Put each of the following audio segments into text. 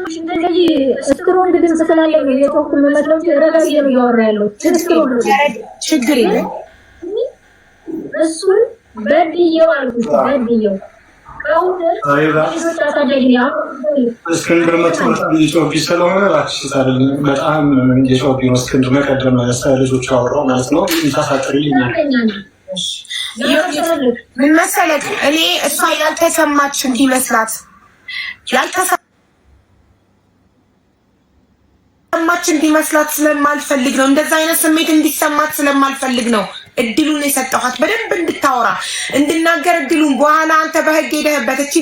እንደዚህ ስትሮንግ ድምፅ ስላለኝ ነው የጮኩ የምመስለው። ረጋግጬ ነው እያወራ ያለው። ችግር የለም። እሱን በድየው አልኩት በድየው እስክንድር ጮቢ ስለሆነ እባክሽ ታደርጊ በጣም የጮቢ ነው። እስክንድር መቀደም ልጆቹ አወራው ማለት ነው። ምን መሰለህ እኔ እሷ ያልተሰማች እንዲመስላት እንዲመስላት ስለማልፈልግ ነው። እንደዛ አይነት ስሜት እንዲሰማት ስለማልፈልግ ነው እድሉን የሰጠኋት በደንብ እንድታወራ እንድናገር እድሉን። በኋላ አንተ በህግ ሄደህበት እቺ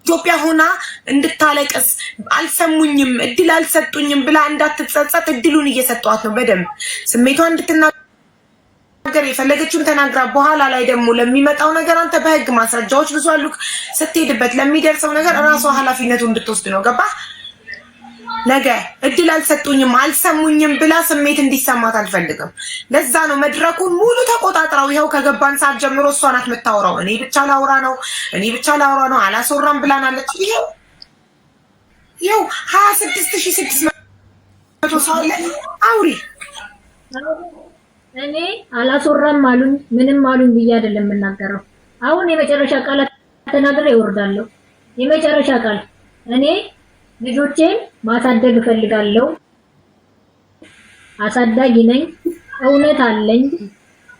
ኢትዮጵያ ሆና እንድታለቅስ አልሰሙኝም እድል አልሰጡኝም ብላ እንዳትጸጸት እድሉን እየሰጠኋት ነው። በደንብ ስሜቷን እንድትናገር የፈለገችውን ተናግራ በኋላ ላይ ደግሞ ለሚመጣው ነገር አንተ በህግ ማስረጃዎች ብዙ አሉ። ስትሄድበት ለሚደርሰው ነገር እራሷ ኃላፊነቱን እንድትወስድ ነው። ገባ? ነገ እድል አልሰጡኝም አልሰሙኝም ብላ ስሜት እንዲሰማት አልፈልግም። ለዛ ነው መድረኩን ሙሉ ተቆጣጥራው ይኸው ከገባን ሰዓት ጀምሮ እሷ ናት የምታወራው። እኔ ብቻ ላውራ ነው አላስወራም ብላናለች። ይኸው 26600 ሰው አለ። አውሪ እኔ አላስወራም አሉኝ ምንም አሉኝ ብዬ አይደለም የምናገረው። አሁን የመጨረሻ ቃላት ተናግሬ እወርዳለሁ። የመጨረሻ ቃል እኔ ልጆቼን ማሳደግ እፈልጋለሁ። አሳዳጊ ነኝ። እውነት አለኝ።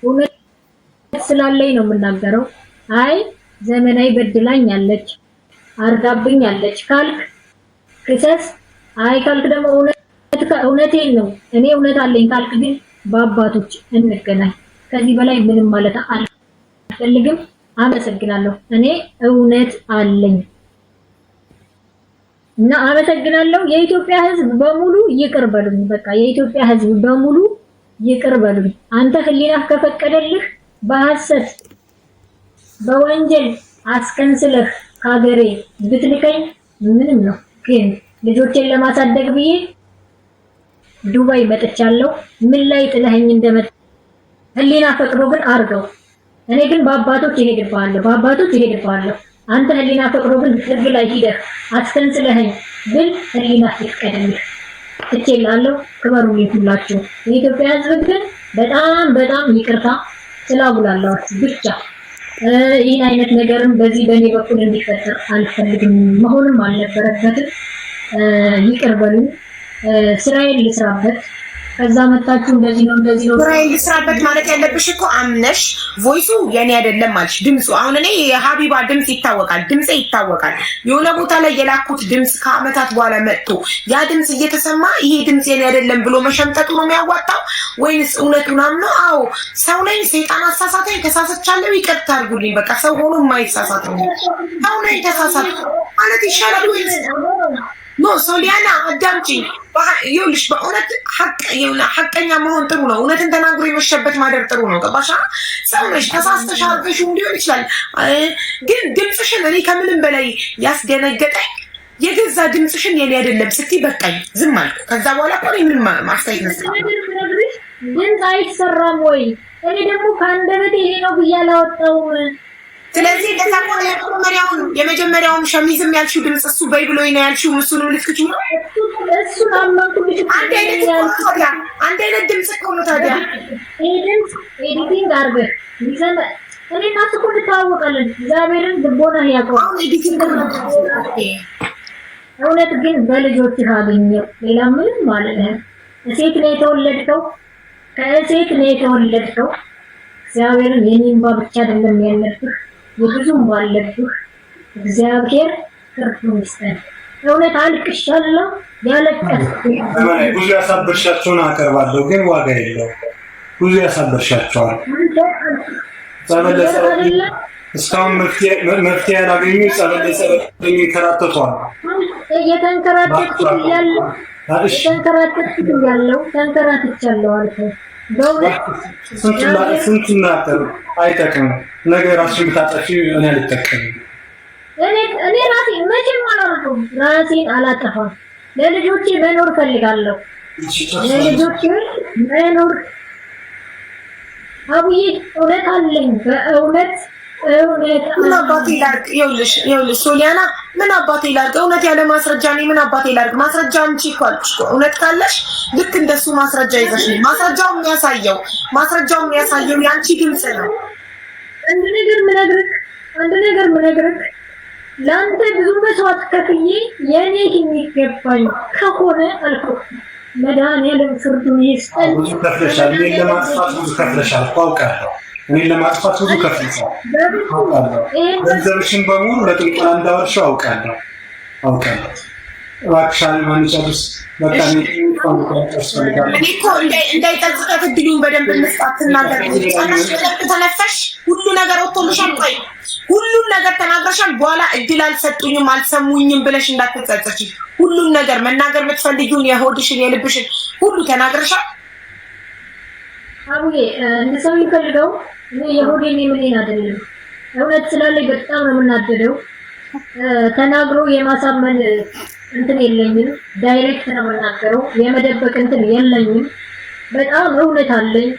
እውነት ስላለኝ ነው የምናገረው። አይ ዘመናዊ በድላኛለች አርጋብኛለች ካልክ ክሰስ። አይ ካልክ ደግሞ እውነቴን ነው እኔ እውነት አለኝ ካልክ ግን በአባቶች እንገናኝ። ከዚህ በላይ ምንም ማለት አልፈልግም። አመሰግናለሁ። እኔ እውነት አለኝ እና አመሰግናለሁ። የኢትዮጵያ ሕዝብ በሙሉ ይቅር በሉኝ። በቃ የኢትዮጵያ ሕዝብ በሙሉ ይቅር በሉኝ። አንተ ህሊናህ ከፈቀደልህ በሐሰት በወንጀል አስከንስለህ ካገሬ ብትልከኝ ምንም ነው። ግን ልጆቼን ለማሳደግ ብዬ ዱባይ መጥቻለሁ። ምን ላይ ጥለኸኝ እንደመጣ ህሊና ፈቅዶ ግን አርገው። እኔ ግን በአባቶች ይሄድባለሁ። አንተ ህሊና ፈቅዶ ግን ህግ ላይ ሂደህ አስከንስለኸኝ ብል ህሊና ይፍቀድልህ። ትቼላለሁ። ክበሩልኝ ሁላችሁ። የኢትዮጵያ ህዝብ ግን በጣም ይቅርታ ስላጉላላችሁ ብቻ ይህን አይነት ነገርም በዚህ በእኔ በኩል እንዲፈጠር አልፈልግም። መሆንም አልነበረበትም። ይቅር በሉኝ። ስራዬን ልስራበት። ከዛ መጣችሁ እንደዚህ ነው። ስራዬን ልስራበት ማለት ያለብሽ እኮ አምነሽ ቮይሱ የኔ አይደለም አልሽ። ድምፁ አሁን እኔ የሀቢባ ድምፅ ይታወቃል። የሆነ ቦታ ላይ የላኩት ድምፅ ከአመታት በኋላ መጥቶ ያ ድምፅ እየተሰማ ይሄ ድምፅ የኔ አይደለም ብሎ መሸምጠጡ ነው የሚያዋጣው ወይንስ እውነቱን አምኖ አዎ ሰው ላይ ሰይጣን አሳሳተኝ ተሳሰቻለሁ ይቅርታ አድርጉልኝ በቃ ሰው ሆኖ የማይሳሳት ነው ሰው ላይ ተሳሳተ ማለት ይሻላል ወይስ ኖ? ሶሊያና አዳምጪኝ። ይኸውልሽ በእውነት ሐቀኛ መሆን ጥሩ ነው። እውነትን ተናግሮ የመሸበት ማደር ጥሩ ነው። ገባሽ? ሰው ነሽ ተሳስተሽ አድርገሽው ሊሆን ይችላል። ግን ድምፅሽን እኔ ከምንም በላይ ያስደነገጠኝ የገዛ ድምፅሽን የኔ አይደለም ስትይ በቃኝ ዝም አልኩ። ከዛ በኋላ እኮ ምንም ማስተያየት መስራት ድምፅ አይሰራም ወይ? እኔ ደግሞ ከአንደበቴ ይሄ ነው ብዬ አላወጣሁም። ስለዚህ የመጀመሪያውን ሸሚዝም ያልሽው ድምፅ እሱ በይ ብሎኝ ነው ያልሽው። እሱንም ልትክጂ ነው። እሱን አመንኩልሽ። አንድ አይነት ድምፅ እኮ ነው ታዲያ። ይሄ ድምፅ ኤዲቲንግ አድርገህ ይዘን እኔ እና እሱ እኮ እንተዋወቃለን። እግዚአብሔርን ልቦና ያውቀዋል። እውነት ግን በልጆችህ አገኘው። ሌላ ምንም ማለት ነው። ከሴት ነው የተወለድከው። እግዚአብሔርን የኔን ብቻ አይደለም ያለብህ የብዙም ባለብህ እግዚአብሔር ፍርዱን ይስጠን። እውነት አልቅሻለሁ። ያለቀስኩ ብዙ ያሳበርሻቸውን አቀርባለሁ ግን ዋጋ የለውም። ብዙ ያሳበርሻቸዋል። እስካሁን መፍትሄ ያላገኙ ጸበለሰ የሚከራተቷል። ተንከራትቻለሁ አልኩ። ስንቱን ናጠር አይጠቅም። ነገ ራስሽን ብታጠፊ እኔ አልጠቀምም። እኔ ራሴን መቼም አላረኩም። ራሴን አላጠፋም። ለልጆቼ መኖር ፈልጋለሁ። አቡዬ እውነት አለኝ። በእውነት ይኸውልሽ ሶሊያና ምን አባቴ ላድርግ? እውነት ያለ ማስረጃ እኔ ምን አባቴ ላድርግ? ማስረጃ አንቺ እኮ አልኩሽ እኮ እውነት ካለሽ ልክ እንደሱ ማስረጃ ይዘሽ ነው። ማስረጃው የሚያሳየው ያንቺ ድምጽ ነው። አንድ ነገር ምነግርህ ለአንተ ብዙ መስዋዕት ከፍዬ የኔ የሚገባኝ ከሆነ አልኩህ መድኃኒዓለም ፍርዱን ይስጠን። ብዙ ከፍለሻል። እኔን ለማጥፋት ብዙ ከፍለሻል እኮ አውቃለሁ። ገንዘብሽን በሙሉ ለጥንቆላ እንዳወርሽው አውቃለሁ። እባክሽ ማንጨርስ በቃ እንዳይጠጽቀት እድሉን በደንብ እንስጣት። ትናገር ተነፈሽ ሁሉ ነገር ወጥቶልሻል። ቆይ ሁሉም ነገር ተናግረሻል። በኋላ እድል አልሰጡኝም አልሰሙኝም ብለሽ እንዳትጸጸች። ሁሉም ነገር መናገር የምትፈልጊውን የሆድሽን የልብሽን ሁሉ ተናግረሻል። አቡዬ እንደሰው ይፈልገው እኔ የሆዴን የምኔን አይደለም። እውነት ስላለኝ በጣም ነው የምናደደው። ተናግሮ የማሳመን እንትን የለኝም። ዳይሬክት ነው የምናገረው። የመደበቅ እንትን የለኝም። በጣም እውነት አለኝ።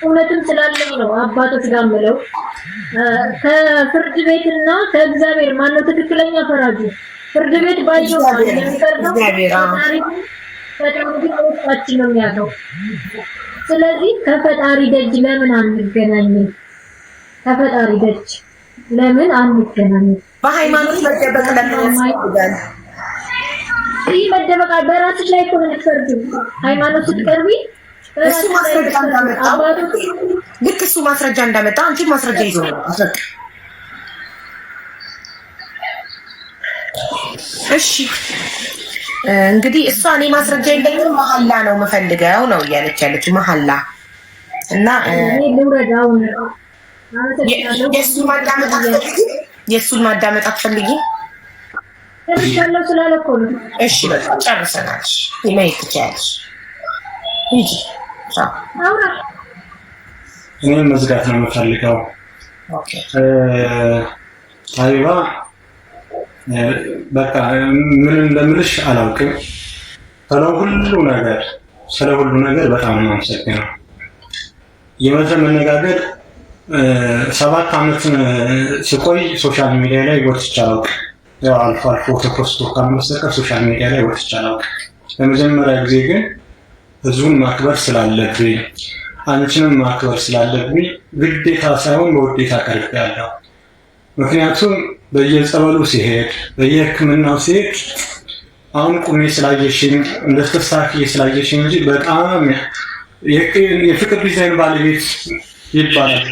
እውነትም ስላለኝ ነው አባቶች ጋር የምለው። ከፍርድ ቤትና ከእግዚአብሔር ማነው ትክክለኛ ፈራጁ? ፍርድ ቤት ባየው ማለት የሚቀርበው ፈጣሪ ወጣችን ነው የሚያለው። ስለዚህ ከፈጣሪ ደጅ ለምን አንገናኝም? በሃይማኖት መደበቅ ለምን ያስፈልጋል? ይህ መደበቅ በራስሽ ላይ እኮ ነው የምትፈርጂው። ሃይማኖት ስትቀርቢ እሱ ማስረጃ እንዳመጣ አንቺ ማስረጃ ይዞ ነው። እሺ እንግዲህ እሷ እኔ ማስረጃ የለኝም መሐላ ነው የምፈልገው ነው እያለች ያለችው። መሐላ እና የእሱን ማዳመጥ አትፈልጊም? እሺ በቃ ጨርሰናል። ማየት ትችያለሽ። እኔም መዝጋት ነው የምፈልገው። ሀቢባ በቃ ምን እንደምልሽ አላውቅም። ስለ ሁሉ ነገር በጣም ነው የማመሰግነው። የመተን መነጋገር 7 ዓመት ሲቆይ ሶሻል ሚዲያ ላይ ወጥቼ አላውቅም። ያው አልፎ ተፖስቶ ካልመሰከር ሶሻል ሚዲያ ላይ ወጥቼ አላውቅም። ለመጀመሪያ ጊዜ ግን ህዝቡን ማክበር ስላለብኝ አንቺንም ማክበር ስላለብኝ ግዴታ ሳይሆን በውዴታ ቀርቤያለሁ። ምክንያቱም በየጸበሉ ሲሄድ በየሕክምናው ሲሄድ አሁን ቁሜ ስላየሽኝ እንደተስተካከለ ስላየሽኝ እንጂ በጣም የፍቅር ዲዛይን ባለቤት ይባላል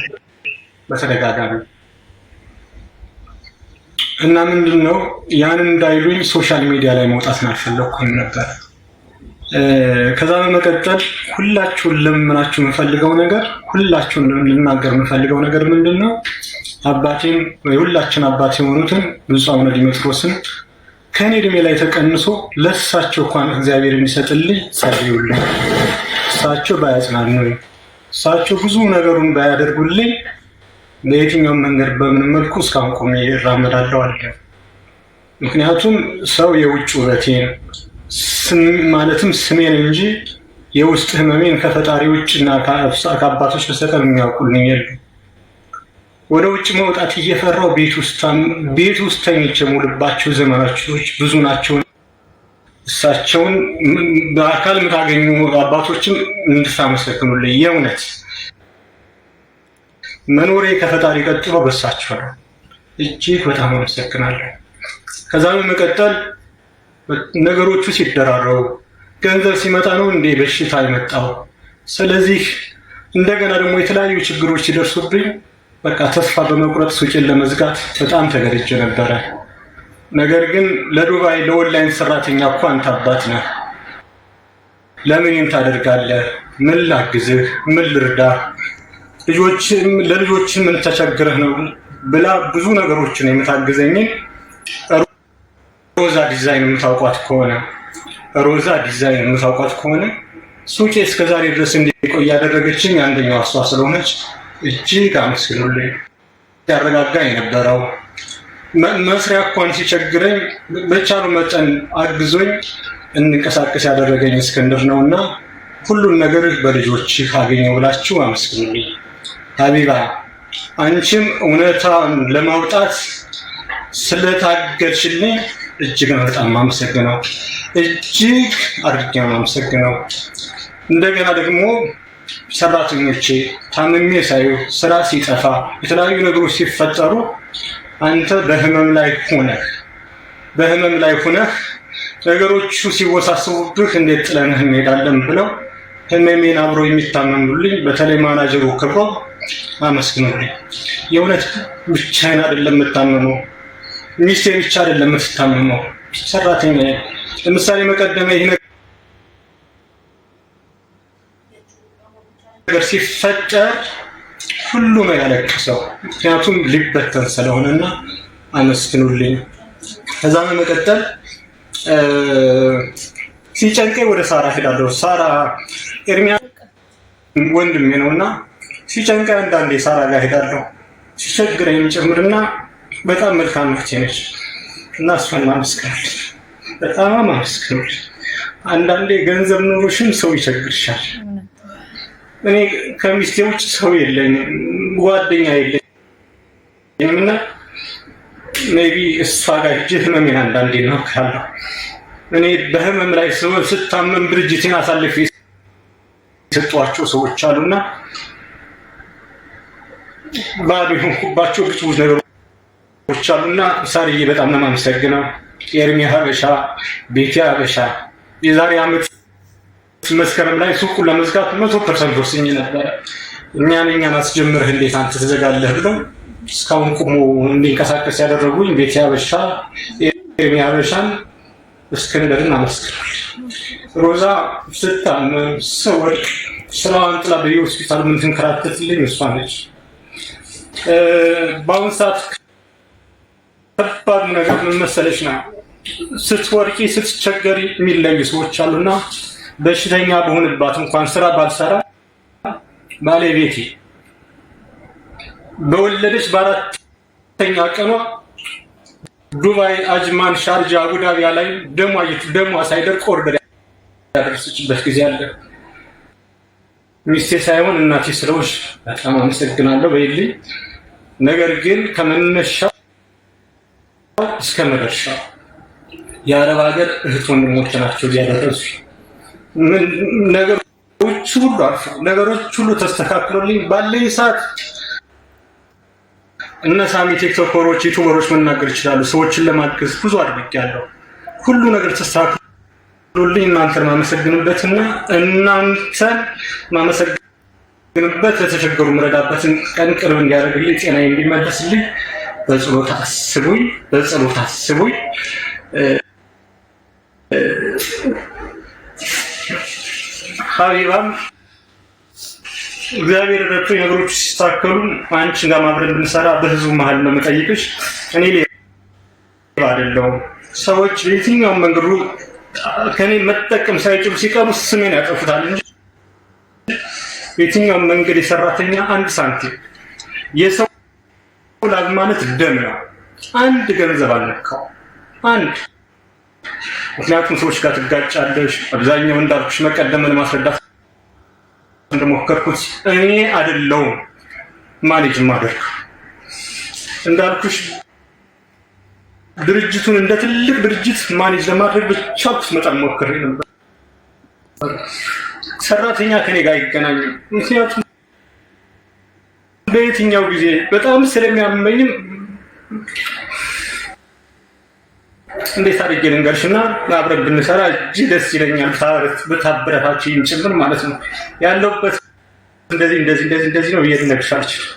በተደጋጋሚ እና ምንድነው ያንን እንዳይሉኝ ሶሻል ሚዲያ ላይ መውጣት አልፈለኩም ነበር። ከዛ በመቀጠል ሁላችሁን ለምናችሁ የምፈልገው ነገር ሁላችሁን ልናገር የምፈልገው ነገር ምንድነው አባቴን የሁላችን አባት የሆኑትን ብፁዕ አቡነ ዲሜጥሮስን ከኔ እድሜ ላይ ተቀንሶ ለእሳቸው እንኳን እግዚአብሔር የሚሰጥልኝ ጸልዩልኝ። እሳቸው ባያጽናኑኝ፣ እሳቸው ብዙ ነገሩን ባያደርጉልኝ በየትኛውም መንገድ በምን መልኩ እስካሁን ቆሜ እራመዳለሁ አለ። ምክንያቱም ሰው የውጭ ውበቴን ማለትም ስሜን እንጂ የውስጥ ህመሜን ከፈጣሪ ውጭና ከአባቶች በስተቀር የሚያውቁልኝ የለም። ወደ ውጭ መውጣት እየፈራው ቤት ውስጥ ተኝቼ የምውልባቸው ዘመናቶች ብዙ ናቸው። እሳቸውን በአካል የምታገኙ አባቶችም እንድታመሰግኑልኝ የእውነት መኖሬ ከፈጣሪ ቀጥሎ በሳቸው ነው። እጅግ በጣም አመሰግናለሁ። ከዛ በመቀጠል ነገሮቹ ሲደራረቡ ገንዘብ ሲመጣ ነው እንዴ በሽታ የመጣው። ስለዚህ እንደገና ደግሞ የተለያዩ ችግሮች ሲደርሱብኝ በቃ ተስፋ በመቁረጥ ሱቄን ለመዝጋት በጣም ተገድጄ ነበረ። ነገር ግን ለዱባይ ለኦንላይን ሰራተኛ እኮ አንተ አባት ነህ፣ ለምን ይህን ታደርጋለህ? ምን ላግዝህ? ምን ልርዳህ? ለልጆች ምን ተቸግረህ ነው ብላ ብዙ ነገሮችን የምታግዘኝን ሮዛ ዲዛይን የምታውቋት ከሆነ ሱቄ እስከዛሬ ድረስ እንዲቆይ ያደረገችኝ አንደኛዋ እሷ ስለሆነች እጅግ አመስግኑልኝ። ያረጋጋ የነበረው መስሪያ እንኳን ሲቸግረኝ በቻሉ መጠን አግዞኝ እንንቀሳቀስ ያደረገኝ እስክንድር ነውና ሁሉን ነገር በልጆች አገኘው ብላችሁ አመስግኑልኝ። ሀቢባ አንቺም እውነታን ለማውጣት ስለታገልሽልኝ እጅግ በጣም አመሰግናለሁ። እጅግ አድርጌ አመሰግናለሁ። እንደገና ደግሞ ሰራተኞቼ ታምሜ ሳይሆን ስራ ሲጠፋ የተለያዩ ነገሮች ሲፈጠሩ አንተ በህመም ላይ ሆነህ ነገሮቹ ሲወሳሰቡብህ እንዴት ጥለንህ እንሄዳለን ብለው ህመሜን አብረው የሚታመኑልኝ በተለይ ማናጀሩ ክብሮ አመስግኑልኝ። የእውነት ብቻዬን አይደለም የምታመመው፣ ሚስቴ ብቻ አይደለም የምትታመመው፣ ሰራተኛ ለምሳሌ መቀደመ ይሄ ነገር ሲፈጠር ሁሉ ነው ያለቀሰው፣ ምክንያቱም ሊበተን ስለሆነና አመስግኑልኝ። ከዛ በመቀጠል ሲጨንቀኝ ወደ ሳራ ሄዳለሁ። ሳራ ኤርሚያ ወንድሜ ነውና ሲጨንቀኝ አንዳንዴ ሳራ ጋር ሄዳለሁ፣ ሲቸግረኝ ጭምርና በጣም መልካም እህቴ ነች እና እሷን ማመስገናለሁ። በጣም ማመስገናለሁ። አንዳንዴ ገንዘብ ኑሮሽም ሰው ይቸግርሻል። እኔ ከሚስቴ ውጭ ሰው የለኝም፣ ጓደኛ የለኝም እና ሜቢ እሷ ጋር ሂጅ ህመሜን አንዳንዴ ነው ካለው እኔ በህመም ላይ ስታመም ድርጅቴን አሳልፌ የሰጧቸው ሰዎች አሉና ባዶ የሆንኩባቸው ብዙ ነገሮች አሉና ሳርዬ በጣም ነው የማመሰግነው። ኤርሚ ሀበሻ፣ ቤቴ ሀበሻ የዛሬ ዓመት መስከረም ላይ ሱቁን ለመዝጋት 100% ወስኜ ነበረ። እኛን አስጀምረህ እንዴት አንተ ትዘጋለህ ብለው እስካሁን ቁሞ እንዲንቀሳቀስ ያደረጉኝ ቤቴ ሀበሻ፣ ኤርሚ ሀበሻን እስክንድርን አመስግናለሁ። ሮዛ ስታመም ስወድቅ ስራዋን ጥላ በየሆስፒታሉ ምን ትንከራተትልኝ እሷ ነች። በአሁን ሰዓት ከባድ ነገር ምን መሰለሽ ነው፣ ስትወድቂ ስትቸገሪ የሚለዩ ሰዎች አሉና በሽተኛ በሆንባት እንኳን ስራ ባልሰራ ባለቤቴ በወለደች በአራተኛ ቀኗ ዱባይ፣ አጅማን፣ ሻርጃ፣ አቡዳቢያ ላይ ደሟ ሳይደርቅ ኦርደር ያደረሰችበት ጊዜ አለ። ሚስቴ ሳይሆን እናቴ ስለሆንሽ በጣም አመሰግናለሁ በይልኝ። ነገር ግን ከመነሻው እስከ መድረሻው የአረብ ሀገር እህት ወንድሞች ናቸው ያደረሱ። ነገሮች ሁሉ አልፈው ነገሮች ሁሉ ተስተካክሎልኝ ባለኝ ሰዓት እነ ሳሚ ቲክቶከሮች፣ ዩቲዩበሮች መናገር ይችላሉ። ሰዎችን ለማገዝ ብዙ አድርጌያለሁ። ሁሉ ነገር ተስተካክሎልኝ እናንተን ማመሰግንበትና እናንተን ማመሰግንበት ለተቸገሩ ምረዳበትን ቀን ቅርብ እንዲያደርግልኝ ጤናዬ እንዲመለስልኝ በጸሎት አስቡኝ። ሀቢባም እግዚአብሔር ረድቶ ነገሮች ሲስተካከሉ አንቺ ጋር ማብረን ብንሰራ በህዝቡ መሀል ነው የምጠይቅሽ። እኔ ሌባ አይደለሁም። ሰዎች በየትኛውም መንገዱ ከኔ መጠቀም ሳይችሉ ሲቀሩ ስሜን ያጠፉታል እንጂ በየትኛውም መንገድ የሰራተኛ አንድ ሳንቲም የሰው ላብ ማለት ደም ነው። አንድ ገንዘብ አልነካው አንድ። ምክንያቱም ሰዎች ጋር ትጋጫለሽ። አብዛኛው እንዳልኩሽ መቀደምን ማስረዳት እንደሞከርኩት እኔ አይደለሁም ማኔጅ ማድረግ እንዳልኩሽ ድርጅቱን እንደ ትልቅ ድርጅት ማኔጅ ለማድረግ ብቻ መጣን ሞክሬ ነበር። ሰራተኛ ከኔ ጋር አይገናኝም። ምክንያቱም በየትኛው ጊዜ በጣም ስለሚያመኝም እንዴት አድርጌ ልንገርሽና አብረን ብንሰራ እጅግ ደስ ይለኛል። ብታበረታችኝ ጭምር ማለት ነው። ያለውበት እንደዚህ ነው ልነግርሽ አልችልም።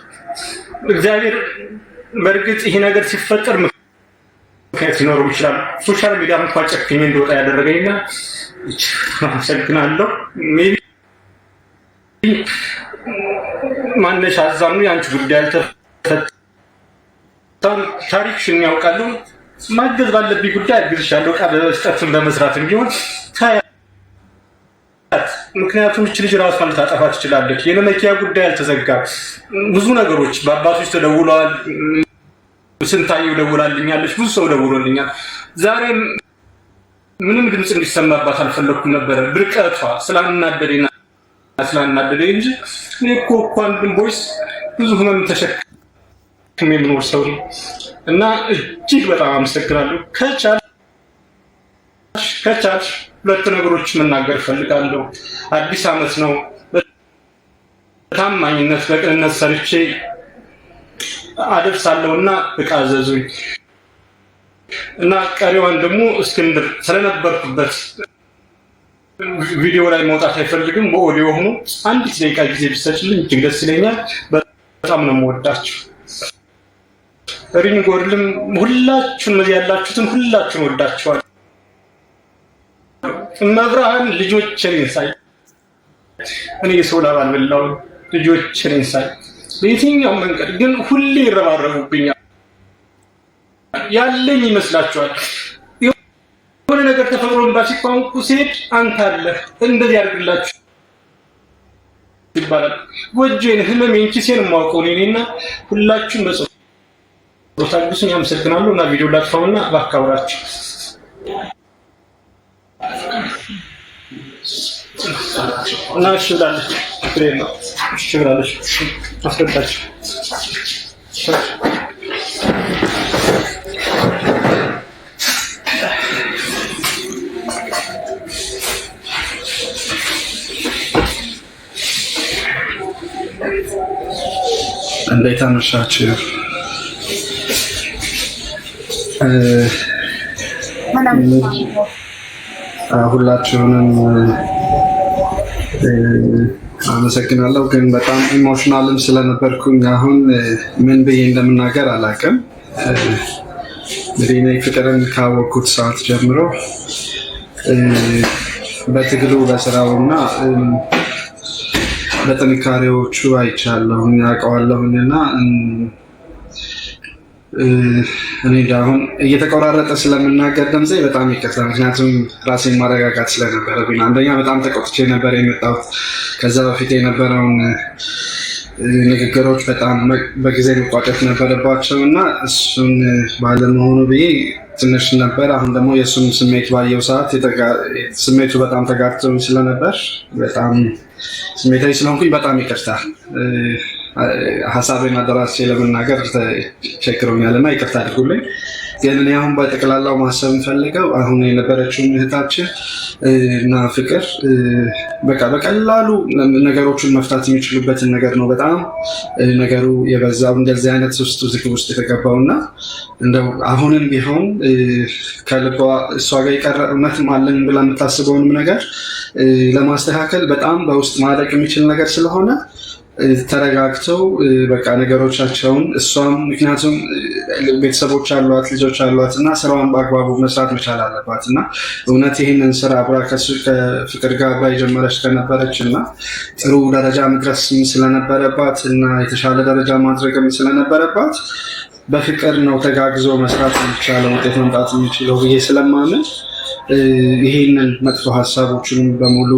እግዚአብሔር በእርግጥ ይሄ ነገር ሲፈጠር ምክንያት ሊኖረው ይችላል። ሶሻል ሚዲያ እንኳን ጨክኜ እንደወጣ ያደረገኝና አመሰግናለሁ። ሜቢ ማነሽ አዛኑ የአንቺ ጉዳይ አልተፈታም። ታሪክሽን ያውቃሉ። ማገዝ ባለብኝ ጉዳይ አግዝሻለሁ። ዕቃ በመስጠትም በመስራትም ቢሆን ታያት። ምክንያቱም እች ልጅ ራሷን ልታጠፋ ትችላለች። የመኪያ ጉዳይ አልተዘጋም። ብዙ ነገሮች በአባቶች ተደውለዋል። ስንታየው ደውላልኛለች። ብዙ ሰው ደውሎልኛል። ዛሬ ምንም ድምፅ እንዲሰማባት አልፈለኩም ነበረ። ብርቀቷ ስላናደደኝ እንጂ እኔ እኮ አንድም ቦይስ ብዙ ህመም ተሸክሜ የምኖር ሰው ነው። እና እጅግ በጣም አመሰግናለሁ። ከቻልሽ ሁለት ነገሮች መናገር እፈልጋለሁ። አዲስ ዓመት ነው። በታማኝነት በቅንነት ሰርቼ አደርሳለሁና ዕቃ አዘዙኝ እና ቀሪዋን ደግሞ እስክንድር ስለነበርኩበት ቪዲዮ ላይ መውጣት አይፈልግም። በኦዲዮ ሆኖ አንዲት ደቂቃ ጊዜ ቢሰጭልኝ እጅግ ደስ ይለኛል። በጣም ነው የምወዳችሁ። ሪንጎርልም ሁላችሁም እዚህ ያላችሁትን ሁላችሁን ወዳችኋል። መብርሃን ልጆችን ሳይ እኔ የሰው ላብ አልበላሁም። ልጆችን ሳይ በየትኛው መንገድ ግን ሁሌ ይረባረቡብኛል። ያለኝ ይመስላችኋል። የሆነ ነገር ተፈጥሮባሲ ቋንቋ ሲሄድ አንተ አለ እንደዚህ ያድርግላችሁ ይባላል። ወጄን ህመሜን ኪሴን ማውቀው እኔና ሁላችሁም በጸሎት ታግሱኝ። አመሰግናለሁ እና ቪዲዮ ላጥፋውና ባካውራችሁ እና እሺ ብላለች። ፍሬን ነው እሺ ብላለች። አስገባችሁ እንዴት አመሻችሁ? ሁላችሁንም አመሰግናለሁ። ግን በጣም ኢሞሽናልም ስለነበርኩኝ አሁን ምን ብዬ እንደምናገር አላውቅም። እንግዲህ እኔ ፍቅርን ካወቅኩት ሰዓት ጀምሮ በትግሉ በስራውና በጥንካሬዎቹ አይቻለሁኝ አውቀዋለሁኝ እና እኔ አሁን እየተቆራረጠ ስለምናገር ድምጼ በጣም ይቅርታ። ምክንያቱም ራሴን ማረጋጋት ስለነበረብኝ፣ አንደኛ በጣም ተቆጥቼ ነበር የመጣሁት። ከዛ በፊት የነበረውን ንግግሮች በጣም በጊዜ መቋጨት ነበረባቸው እና እሱን ባለመሆኑ ብዬ ትንሽ ነበር። አሁን ደግሞ የእሱን ስሜት ባየው ሰዓት ስሜቱ በጣም ተጋርቶኝ ስለነበር በጣም ስሜታዊ ስለሆንኩኝ በጣም ይቅርታ። ሀሳቤን አደራሴ ለመናገር ቸግሮኛል እና ይቅርታ አድርጉልኝ። ግን እኔ አሁን በጠቅላላው ማሰብ የምፈልገው አሁን የነበረችውን እህታችን እና ፍቅር በቃ በቀላሉ ነገሮችን መፍታት የሚችሉበትን ነገር ነው በጣም ነገሩ የበዛው እንደዚህ አይነት ውዝግብ ውስጥ የተገባው እና እንደው አሁንም ቢሆን ከልቧ እሷ ጋር የቀረ እውነትም አለን ብላ የምታስበውንም ነገር ለማስተካከል በጣም በውስጥ ማለቅ የሚችል ነገር ስለሆነ ተረጋግተው በቃ ነገሮቻቸውን እሷም ምክንያቱም ቤተሰቦች አሏት፣ ልጆች አሏት እና ስራዋን በአግባቡ መስራት መቻል አለባት እና እውነት ይህንን ስራ አብራ ከፍቅር ጋር አብራ የጀመረች ከነበረች እና ጥሩ ደረጃ መድረስ ስለነበረባት እና የተሻለ ደረጃ ማድረግም ስለነበረባት በፍቅር ነው ተጋግዞ መስራት የሚቻለው ውጤት መምጣት የሚችለው ብዬ ስለማምን ይሄንን መጥፎ ሀሳቦችን በሙሉ